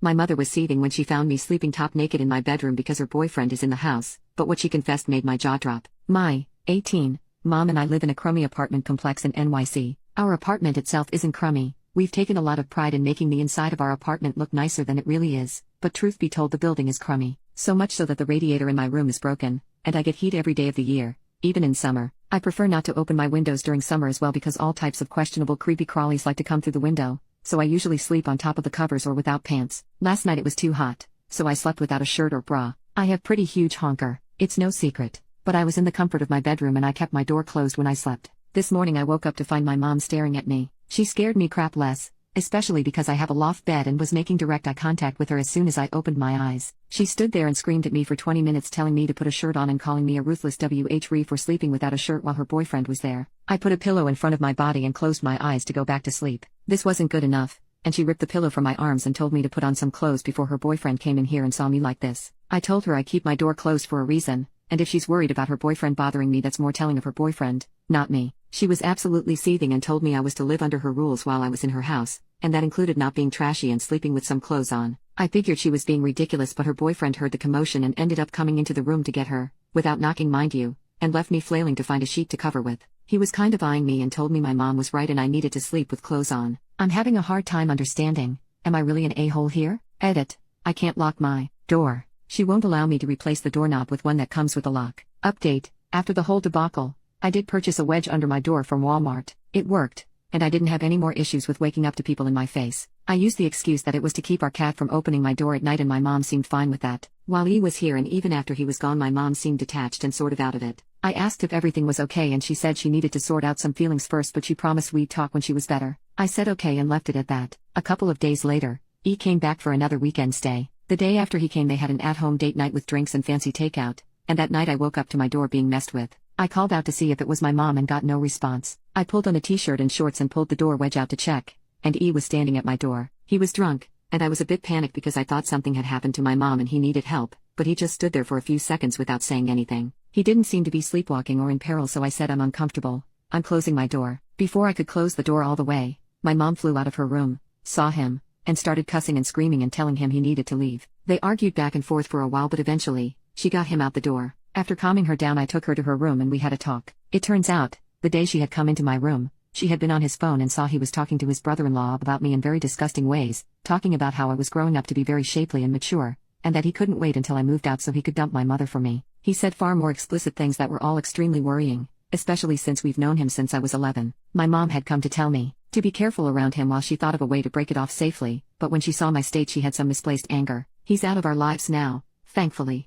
My mother was seething when she found me sleeping top naked in my bedroom because her boyfriend is in the house, but what she confessed made my jaw drop. My 18 mom and I live in a crummy apartment complex in NYC. Our apartment itself isn't crummy. We've taken a lot of pride in making the inside of our apartment look nicer than it really is, but truth be told, the building is crummy. So much so that the radiator in my room is broken, and I get heat every day of the year, even in summer. I prefer not to open my windows during summer as well because all types of questionable creepy crawlies like to come through the window, so I usually sleep on top of the covers or without pants. Last night it was too hot, so I slept without a shirt or bra. I have pretty huge honker, it's no secret, but I was in the comfort of my bedroom and I kept my door closed when I slept. This morning I woke up to find my mom staring at me. She scared me crap less, especially because I have a loft bed and was making direct eye contact with her as soon as I opened my eyes. She stood there and screamed at me for 20 minutes, telling me to put a shirt on and calling me a ruthless WHRE for sleeping without a shirt while her boyfriend was there. I put a pillow in front of my body and closed my eyes to go back to sleep. This wasn't good enough, and she ripped the pillow from my arms and told me to put on some clothes before her boyfriend came in here and saw me like this. I told her I keep my door closed for a reason, and if she's worried about her boyfriend bothering me, that's more telling of her boyfriend, not me. She was absolutely seething and told me I was to live under her rules while I was in her house, and that included not being trashy and sleeping with some clothes on. I figured she was being ridiculous, but her boyfriend heard the commotion and ended up coming into the room to get her, without knocking mind you, and left me flailing to find a sheet to cover with. He was kind of eyeing me and told me my mom was right and I needed to sleep with clothes on. I'm having a hard time understanding. Am I really an a-hole here? Edit. I can't lock my door. She won't allow me to replace the doorknob with one that comes with a lock. Update. After the whole debacle, I did purchase a wedge under my door from Walmart. It worked, and I didn't have any more issues with waking up to people in my face. I used the excuse that it was to keep our cat from opening my door at night, and my mom seemed fine with that. While he was here and even after he was gone, my mom seemed detached and sort of out of it. I asked if everything was okay and she said she needed to sort out some feelings first, but she promised we'd talk when she was better. I said okay and left it at that. A couple of days later, E came back for another weekend stay. The day after he came, they had an at-home date night with drinks and fancy takeout, and that night I woke up to my door being messed with. I called out to see if it was my mom and got no response. I pulled on a t-shirt and shorts and pulled the door wedge out to check, and E was standing at my door. He was drunk, and I was a bit panicked because I thought something had happened to my mom and he needed help, but he just stood there for a few seconds without saying anything. He didn't seem to be sleepwalking or in peril, so I said, I'm uncomfortable. I'm closing my door. Before I could close the door all the way, my mom flew out of her room, saw him, and started cussing and screaming and telling him he needed to leave. They argued back and forth for a while, but eventually, she got him out the door. After calming her down, I took her to her room and we had a talk. It turns out, the day she had come into my room, she had been on his phone and saw he was talking to his brother-in-law about me in very disgusting ways, talking about how I was growing up to be very shapely and mature, and that he couldn't wait until I moved out so he could dump my mother for me. He said far more explicit things that were all extremely worrying, especially since we've known him since I was 11. My mom had come to tell me to be careful around him while she thought of a way to break it off safely, but when she saw my state she had some misplaced anger. He's out of our lives now, thankfully.